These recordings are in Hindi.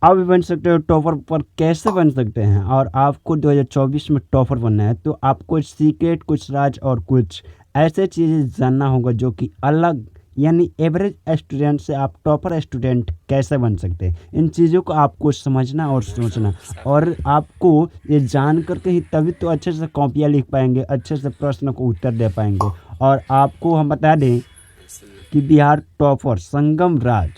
आप भी बन सकते हो टॉपर। पर कैसे बन सकते हैं, और आपको 2024 में टॉपर बनना है तो आपको सीक्रेट, कुछ राज और कुछ ऐसे चीज़ें जानना होगा जो कि अलग, यानी एवरेज स्टूडेंट से आप टॉपर स्टूडेंट कैसे बन सकते हैं। इन चीज़ों को आपको समझना और सोचना, और आपको ये जान करके ही तभी तो अच्छे से कॉपियाँ लिख पाएंगे, अच्छे से प्रश्न को उत्तर दे पाएंगे। और आपको हम बता दें कि बिहार टॉपर संगम राज,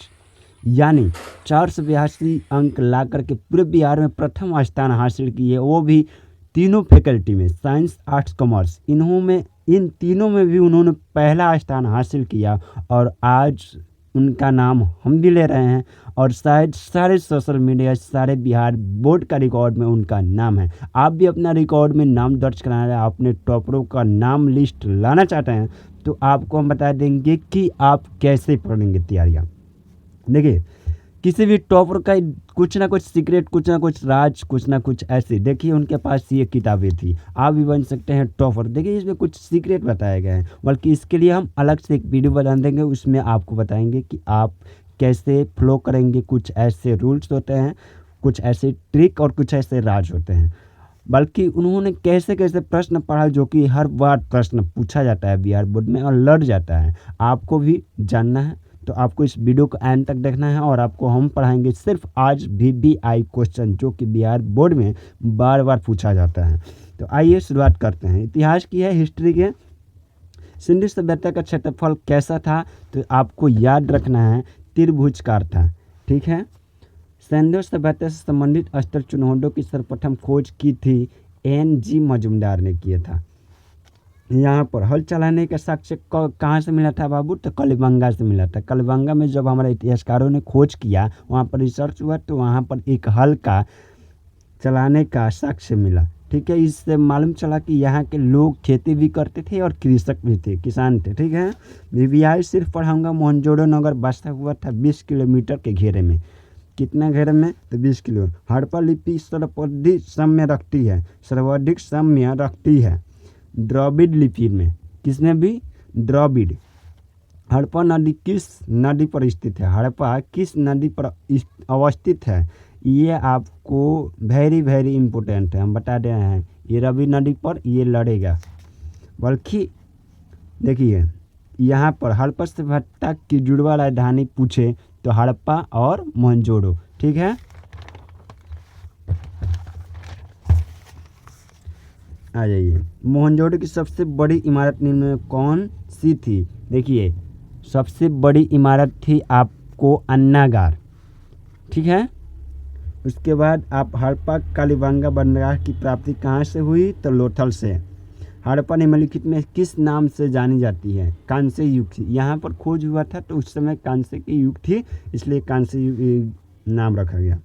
यानी 482 अंक ला करके पूरे बिहार में प्रथम स्थान हासिल किए, वो भी तीनों फैकल्टी में, साइंस, आर्ट्स, कॉमर्स, इन तीनों में भी उन्होंने पहला स्थान हासिल किया। और आज उनका नाम हम भी ले रहे हैं, और शायद सारे सोशल मीडिया, सारे बिहार बोर्ड का रिकॉर्ड में उनका नाम है। आप भी अपना रिकॉर्ड में नाम दर्ज कराना है, अपने टॉपरों का नाम लिस्ट लाना चाहते हैं, तो आपको हम बता देंगे कि आप कैसे पढ़ेंगे तैयारियाँ। देखिए, किसी भी टॉपर का कुछ ना कुछ सीक्रेट, कुछ ना कुछ राज, कुछ ना कुछ ऐसे। देखिए, उनके पास ये किताबें थी, आप भी बन सकते हैं टॉपर। देखिए, इसमें कुछ सीक्रेट बताए गए हैं, बल्कि इसके लिए हम अलग से एक वीडियो बना देंगे, उसमें आपको बताएंगे कि आप कैसे फ्लो करेंगे। कुछ ऐसे रूल्स होते हैं, कुछ ऐसे ट्रिक और कुछ ऐसे राज होते हैं। बल्कि उन्होंने कैसे कैसे प्रश्न पढ़ा, जो कि हर बार प्रश्न पूछा जाता है बिहार बोर्ड में और लड़ जाता है। आपको भी जानना है तो आपको इस वीडियो को एंड तक देखना है, और आपको हम पढ़ाएंगे सिर्फ आज VVI क्वेश्चन, जो कि बिहार बोर्ड में बार बार पूछा जाता है। तो आइए शुरुआत करते हैं। इतिहास की है, हिस्ट्री के। सिंधु सभ्यता का क्षेत्रफल कैसा था, तो आपको याद रखना है त्रिभुजकार था। ठीक है। सिंधु सभ्यता से संबंधित स्थल चिन्हों की सर्वप्रथम खोज की थी NG मजुमदार ने किया था। यहाँ पर हल चलाने का साक्ष्य कहाँ से मिला था बाबू, तो कलिबंगा से मिला था। कलिबंगा में जब हमारे इतिहासकारों ने खोज किया, वहाँ पर रिसर्च हुआ, तो वहाँ पर एक हल का चलाने का साक्ष्य मिला। ठीक है। इससे मालूम चला कि यहाँ के लोग खेती भी करते थे और कृषक भी थे, किसान थे। ठीक है। VVI सिर्फ पढ़ाऊँगा। मोहनजोदड़ो नगर बसा हुआ था 20 किलोमीटर के घेरे में। कितना घेरे में, तो 20 किलो। हड़प्पा लिपि सर्वाधिक साम्य रखती है, सर्वाधिक साम्य रखती है द्रविड़ लिपि में। किसमें भी, द्रविड़। हड़प्पा नदी किस नदी पर स्थित है, हड़प्पा किस नदी पर अवस्थित है, ये आपको वेरी वेरी इंपॉर्टेंट है। हम बता दे रहे हैं, ये रवि नदी पर ये लड़ेगा। बल्कि देखिए, यहाँ पर हड़प्पा सभ्यता की जुड़वा राजधानी पूछे तो हड़प्पा और मोहनजोदड़ो। ठीक है। आ जाइए, मोहनजोदड़ो की सबसे बड़ी इमारत निम्न में कौन सी थी। देखिए, सबसे बड़ी इमारत थी आपको अन्नागार। ठीक है। उसके बाद आप हड़प्पा कालीबंगा बंदरगाह की प्राप्ति कहाँ से हुई, तो लोथल से। हड़प्पा निम्नलिखित में किस नाम से जानी जाती है, कांस्य युग थी। यहाँ पर खोज हुआ था तो उस समय कांस्य की युग थी, इसलिए कांस्य युग नाम रखा गया।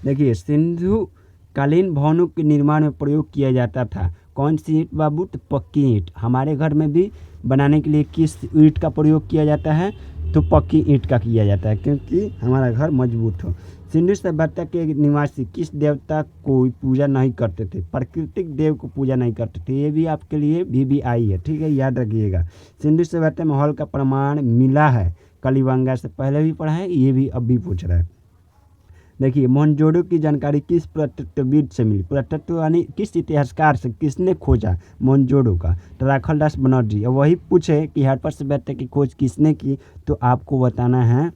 देखिए, सिंधु कालीन भवनों के निर्माण में प्रयोग किया जाता था कौन सी ईंट बाबू, तो पक्की ईंट। हमारे घर में भी बनाने के लिए किस ईंट का प्रयोग किया जाता है, तो पक्की ईंट का किया जाता है, क्योंकि हमारा घर मजबूत हो। सिंधु सभ्यता के निवासी किस देवता को पूजा नहीं करते थे, प्राकृतिक देव को पूजा नहीं करते थे। ये भी आपके लिए VVI है। ठीक है, याद रखिएगा। सिंधु सभ्यता में हल का प्रमाण मिला है, कलिबंगा से पहले भी पढ़ा है, ये भी अब भी पूछ रहा है। देखिए, मोहनजोदड़ो की जानकारी किस पुरातत्वविद से मिली, पुरातत्व यानी किस इतिहासकार से, किसने खोजा मोहनजोदड़ो का, तो राखलदास बनर्जी। और वही पूछे कि हड़प्पा सभ्यता की खोज किसने की, तो आपको बताना है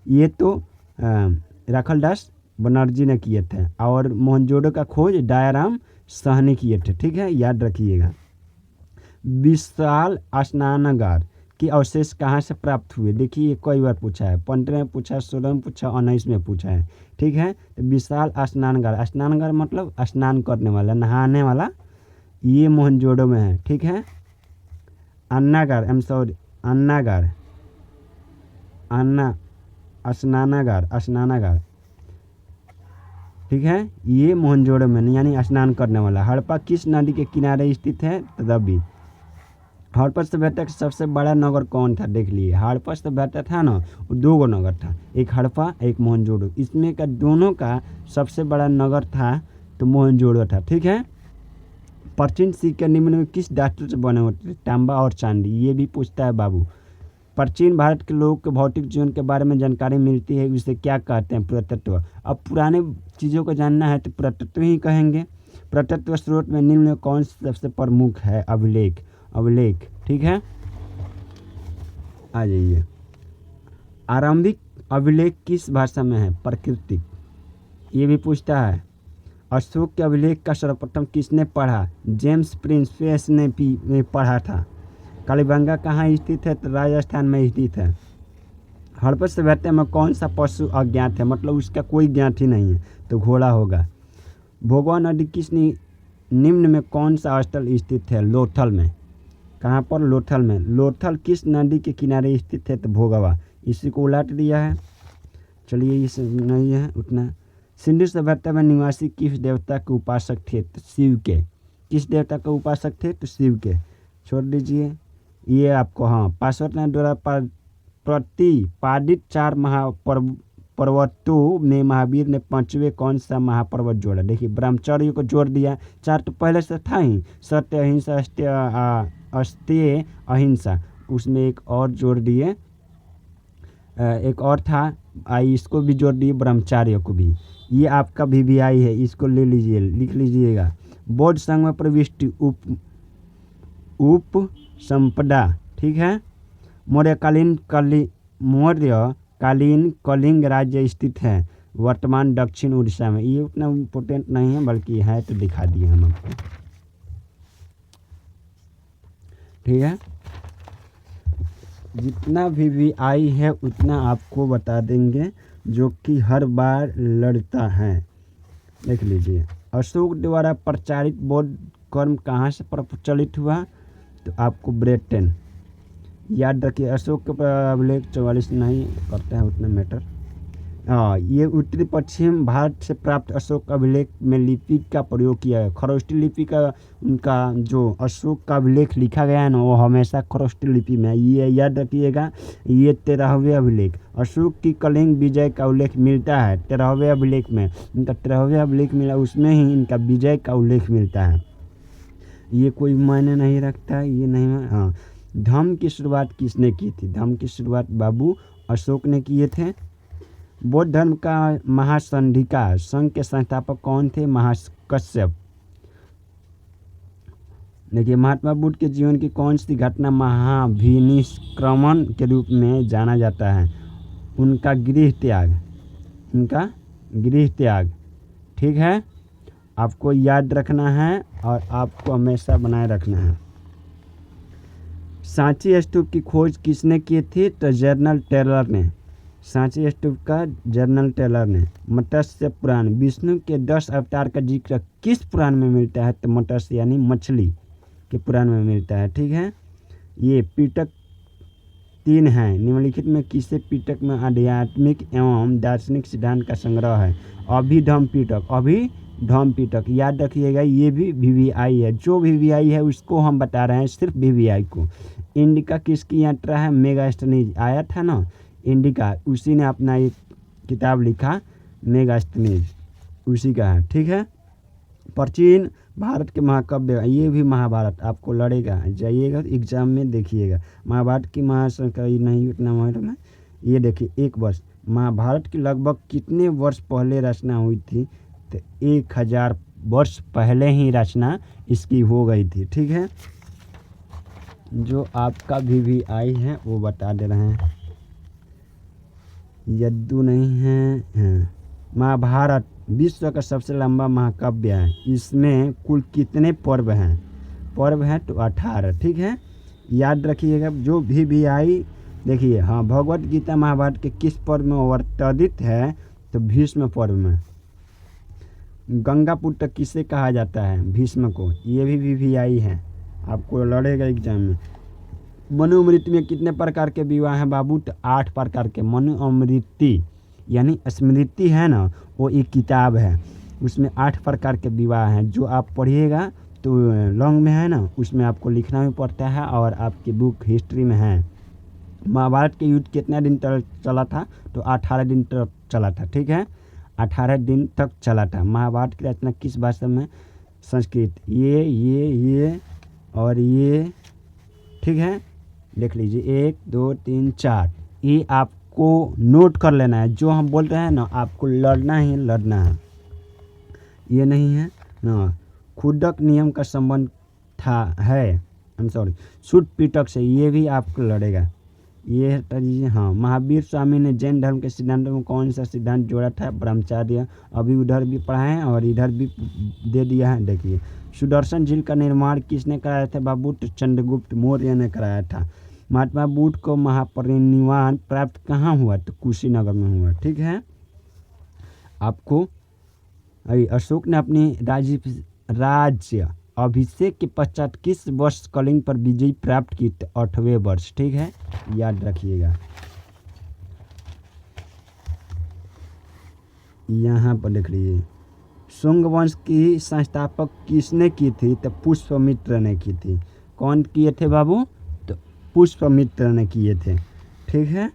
ये तो राखलदास बनर्जी ने किए थे, और मोहनजोदड़ो का खोज दयाराम साहनी किए थे। ठीक है, याद रखिएगा। विशाल स्नानागार के अवशेष कहाँ से प्राप्त हुए, देखिए ये कई बार पूछा है, 15 में पूछा, 16 में पूछा, 19 में पूछा है। ठीक है। तो विशाल स्नानागार, स्नानागार मतलब स्नान करने वाला, नहाने वाला, ये मोहनजोदड़ो में है। ठीक है। अन्नागार, अन्नागार, स्नानागार। ठीक है, ये मोहनजोदड़ो में, यानी स्नान करने वाला। हड़प्पा किस नदी के किनारे स्थित है, तो रवि। हड़प्पा सभ्यता का सबसे बड़ा नगर कौन था, देख लिए। हड़प्पा सभ्यता था ना, वो 2 नगर था, एक हड़प्पा एक मोहनजोदड़ो। इसमें का दोनों का सबसे बड़ा नगर था तो मोहनजोदड़ो था। ठीक है। प्राचीन सिक्के निम्न में किस धातु से बने होते थे, तांबा और चांदी। ये भी पूछता है बाबू। प्राचीन भारत के लोगों के भौतिक जीवन के बारे में जानकारी मिलती है, उसे क्या कहते हैं? पुरातत्व। अब पुराने चीज़ों को जानना है तो पुरातत्व ही कहेंगे। पुरातत्व स्रोत में निम्न में कौन सबसे प्रमुख है? अभिलेख। अभिलेख, ठीक है, आ जाइए। आरंभिक अभिलेख किस भाषा में है? प्राकृतिक। ये भी पूछता है। अशोक के अभिलेख का सर्वप्रथम किसने पढ़ा? जेम्स प्रिंसेस ने भी पढ़ा था। कालीबंगा कहाँ स्थित है? तो राजस्थान में स्थित है। हड़प्पा सभ्यता में कौन सा पशु अज्ञात है? मतलब उसका कोई ज्ञात ही नहीं है, तो घोड़ा होगा। भोगवा नदी किस निम्न में कौन सा स्थल स्थित है? लोथल में। कहाँ पर? लोथल में। लोथल किस नदी के किनारे स्थित है? तो भोगवा। इसी को उलट दिया है। चलिए, इस नहीं है उतना। सिंधु सभ्यता में निवासी किस देवता के उपासक थे? तो शिव के। किस देवता के उपासक थे? तो शिव के। छोड़ दीजिए ये आपको। हाँ, पार्वती द्वारा प्रतिपादित 4 महापर्वतों में महावीर ने 5वें कौन सा महापर्वत जोड़ा? देखिए, ब्रह्मचर्य को जोड़ दिया। 4 तो पहले से था ही, सत्य, अहिंसा, अस्तेय, अहिंसा। उसमें एक और जोड़ दिए, एक और था, इसको भी जोड़ दिए, ब्रह्मचार्य को भी। ये आपका VVI है, इसको ले लीजिए, लिख लीजिएगा। बौद्ध संघ में प्रविष्टि उप संपदा, ठीक है। मौर्यकालीन कलिंग राज्य स्थित है वर्तमान दक्षिण उड़ीसा में। ये उतना इम्पोर्टेंट नहीं है, बल्कि है तो दिखा दिए हम आपको, ठीक है। जितना VVI है उतना आपको बता देंगे, जो कि हर बार लड़ता है। देख लीजिए, अशोक द्वारा प्रचारित बौद्ध कर्म कहाँ से प्रचलित हुआ? तो आपको ब्रिटेन। याद रखिए, अशोक के अभिलेख 44 नहीं करते हैं उतना मैटर। हाँ, ये उत्तरी पश्चिम भारत से प्राप्त अशोक अभिलेख में लिपि का प्रयोग किया है। खरोष्टी लिपि का उनका जो अशोक का अभिलेख लिखा गया है ना, वो हमेशा खरोष्टी लिपि में है। ये याद रखिएगा। ये 13वें अभिलेख, अशोक की कलिंग विजय का उल्लेख मिलता है 13वें अभिलेख में। इनका 13वें अभिलेख मिला, उसमें ही इनका विजय का उल्लेख मिलता है। ये कोई मायने नहीं रखता, ये नहीं। हाँ, धम्म की शुरुआत किसने की थी? धम्म की शुरुआत बाबू अशोक ने किए थे। बौद्ध धर्म का महासंधिका संघ के संस्थापक कौन थे? महाकश्यप। देखिए, महात्मा बुद्ध के जीवन की कौन सी घटना महाभिनिष्क्रमण के रूप में जाना जाता है? उनका गृह त्याग। उनका गृह त्याग, ठीक है। आपको याद रखना है और आपको हमेशा बनाए रखना है। सांची स्तूप की खोज किसने की थी? तो जनरल टेलर ने। सांची स्तूप का जनरल टेलर ने। मत्स्य पुराण, विष्णु के 10 अवतार का जिक्र किस पुराण में मिलता है? तो मत्स्य यानी मछली के पुराण में मिलता है, ठीक है। ये पिटक 3 है। निम्नलिखित में किसे पिटक में आध्यात्मिक एवं दार्शनिक सिद्धांत का संग्रह है? अभिधम्म पिटक। अभिधम्म पिटक, याद रखिएगा। ये भी VVI है। जो VVI है उसको हम बता रहे हैं, सिर्फ VVI को। इंडिका किसकी यात्रा है? मेगास्थनीज आया था ना, इंडिका, उसी ने अपना एक किताब लिखा, मेगास्थनीज, उसी का है, ठीक है। प्राचीन भारत के महाकाव्य, ये भी महाभारत आपको लड़ेगा, जाइएगा एग्जाम में देखिएगा। महाभारत की महासंख्या नहीं उतना मालूम है। ये देखिए, 1 वर्ष, महाभारत की लगभग कितने वर्ष पहले रचना हुई थी? तो 1000 वर्ष पहले ही रचना इसकी हो गई थी, ठीक है। जो आपका VVI है वो बता दे रहे हैं। यद्दू नहीं है। महाभारत विश्व का सबसे लंबा महाकाव्य है। इसमें कुल कितने पर्व हैं? पर्व हैं तो 18, ठीक है। याद रखिएगा। जो VVI, देखिए, हाँ, भगवत गीता महाभारत के किस पर्व में अवर्तदित है? तो भीष्म पर्व में। गंगा पुत्र किसे कहा जाता है? भीष्म को। ये भी VVI है, आपको लड़ेगा एग्जाम में। मनुस्मृति में कितने प्रकार के विवाह हैं बाबू? तो 8 प्रकार के। मनुस्मृति यानी स्मृति है ना, वो एक किताब है, उसमें 8 प्रकार के विवाह हैं। जो आप पढ़िएगा तो लॉन्ग में है ना, उसमें आपको लिखना भी पड़ता है और आपकी बुक हिस्ट्री में है। महाभारत के युद्ध कितना दिन तक चला था? तो 18 दिन तक चला था, ठीक है। 18 दिन तक चला था। महाभारत की रचना किस भाषा में? संस्कृत। ये और ये, ठीक है। देख लीजिए 1 2 3 4, ये आपको नोट कर लेना है। जो हम बोल रहे हैं ना, आपको लड़ना ही लड़ना है, ये नहीं है ना। खुदक नियम का संबंध था है, I am sorry, Sutta Pitaka से, ये भी आपको लड़ेगा, ये हटा दीजिए। हाँ, महावीर स्वामी ने जैन धर्म के सिद्धांतों में कौन सा सिद्धांत जोड़ा था? ब्रह्मचार्य। अभी उधर भी पढ़ा है और इधर भी दे दिया है। देखिए, सुदर्शन झील का निर्माण किसने कराया था बाबू? तो चंद्रगुप्त मौर्य ने कराया था। महात्मा बुद्ध को महापरिनिर्वाण प्राप्त कहाँ हुआ? तो कुशीनगर में हुआ। ठीक है, आपको अशोक ने अपनी राज्य अभिषेक के पश्चात किस वर्ष कलिंग पर विजय प्राप्त की? 8वें वर्ष। ठीक है, याद रखिएगा। यहाँ पर देख लीजिए, शुंग वंश की संस्थापक किसने की थी? तो पुष्यमित्र ने की थी। कौन किए थे बाबू? तो पुष्यमित्र ने किए थे। ठीक है,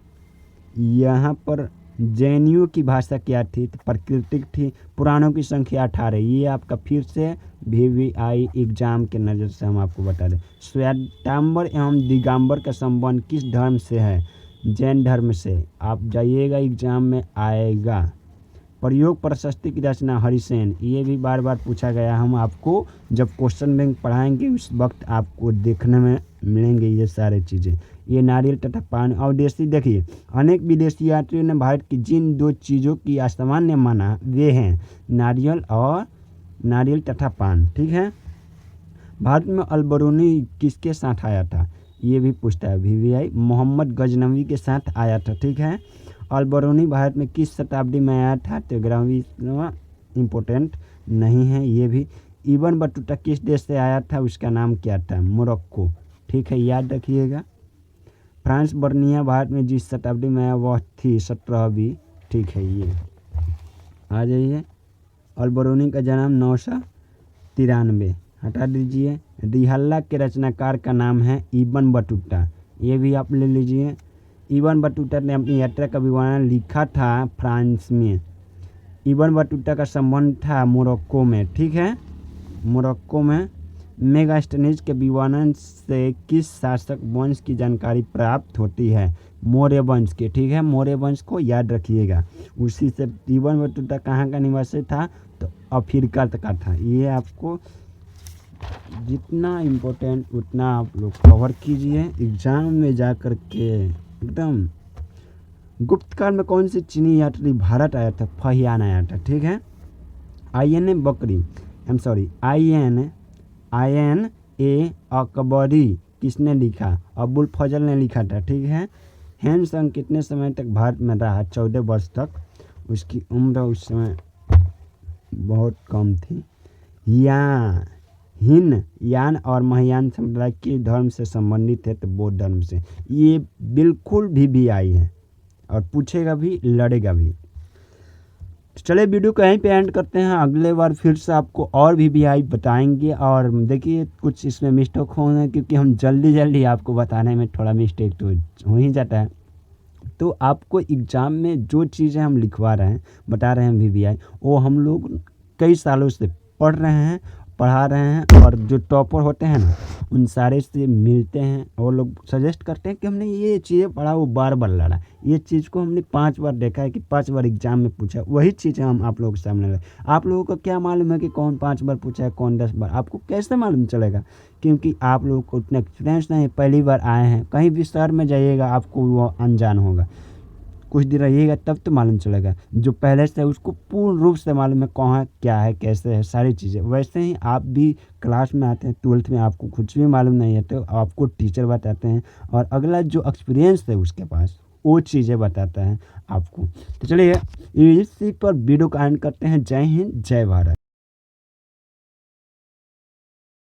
यहाँ पर जैनियों की भाषा क्या थी? तो प्राकृतिक थी। पुराणों की संख्या 18। ये आपका फिर से VVI एग्जाम के नज़र से हम आपको बता दें। श्वेतांबर एवं दिगंबर का संबंध किस धर्म से है? जैन धर्म से। आप जाइएगा, एग्जाम में आएगा। प्रयोग प्रशस्ति की रचना हरिसेन, ये भी बार बार पूछा गया। हम आपको जब क्वेश्चन बैंक पढ़ाएंगे उस वक्त आपको देखने में मिलेंगे ये सारे चीज़ें। ये नारियल तथा पान और देसी। देखिए, अनेक विदेशी यात्रियों ने भारत की जिन 2 चीज़ों की असामान्य माना वे हैं नारियल तथा पान। ठीक है, भारत में अलबरूनी किसके साथ आया था? ये भी पूछता है VVI। मोहम्मद गजनवी के साथ आया था। ठीक है, अलबरूनी भारत में किस शताब्दी में आया था? तो 11वीं, इम्पोर्टेंट नहीं है ये भी। इब्न बतूता किस देश से आया था? उसका नाम क्या था? मोरक्को। ठीक है, याद रखिएगा। फ्रांस बर्निया भारत में जिस शताब्दी में आया वह थी 17वीं। ठीक है, ये आ जाइए। अलबरूनी का जन्म 993, हटा दीजिए। रिहल्ला के रचनाकार का नाम है इब्न बतूता, ये भी आप ले लीजिए। इब्न बतूता ने अपनी यात्रा का विवरण लिखा था फ्रांस में। इब्न बतूता का संबंध था मोरक्को में। ठीक है, मोरक्को में। मेगास्थनीज के विवरण से किस शासक वंश की जानकारी प्राप्त होती है? मौर्य वंश के। ठीक है, मौर्य वंश को याद रखिएगा। उसी से इब्न बतूता कहाँ का निवासी था? तो अफ्रीका का था। ये आपको जितना इम्पोर्टेंट उतना आप लोग कवर कीजिए एग्जाम में जा कर के एकदम। गुप्तकाल में कौन सी चीनी यात्री भारत आया था? फहियान आया था। ठीक है, INA अकबरी किसने लिखा? अबुल फजल ने लिखा था। ठीक है, हैन संग कितने समय तक भारत में रहा? 14 वर्ष तक। उसकी उम्र उस समय बहुत कम थी। यान और महायान संप्रदाय के धर्म से संबंधित है? तो बौद्ध धर्म से। ये बिल्कुल VVI है और पूछेगा भी, लड़ेगा भी। तो चलिए, वीडियो को यहीं पे एंड करते हैं। अगले बार फिर से आपको और VVI बताएंगे। और देखिए, कुछ इसमें मिस्टेक होंगे क्योंकि हम जल्दी आपको बताने में थोड़ा मिस्टेक तो हो ही जाता है। तो आपको एग्ज़ाम में जो चीज़ें हम लिखवा रहे हैं, बता रहे हैं VVI, वो हम लोग कई सालों से पढ़ रहे हैं, पढ़ा रहे हैं। और जो टॉपर होते हैं ना, उन सारे से मिलते हैं और लोग सजेस्ट करते हैं कि हमने ये चीज़ें पढ़ा, वो बार लड़ा, ये चीज़ को हमने 5 बार देखा है कि 5 बार एग्जाम में पूछा। वही चीज़ें हम आप लोगों के सामने लाए। आप लोगों को क्या मालूम है कि कौन 5 बार पूछा है, कौन 10 बार? आपको कैसे मालूम चलेगा? क्योंकि आप लोगों को उतना एक्सपीरियंस नहीं, पहली बार आए हैं। कहीं भी शहर में जाइएगा आपको वो अनजान होगा, कुछ दिन रहिएगा तब तो मालूम चलेगा। जो पहले से उसको पूर्ण रूप से मालूम है कहाँ क्या है, कैसे है, सारी चीज़ें। वैसे ही आप भी क्लास में आते हैं, 12th में आपको कुछ भी मालूम नहीं है तो आपको टीचर बताते हैं और अगला जो एक्सपीरियंस है उसके पास वो चीज़ें बताता है आपको। तो चलिए, इसी पर वीडियो का एंड करते हैं। जय हिंद, जय भारत।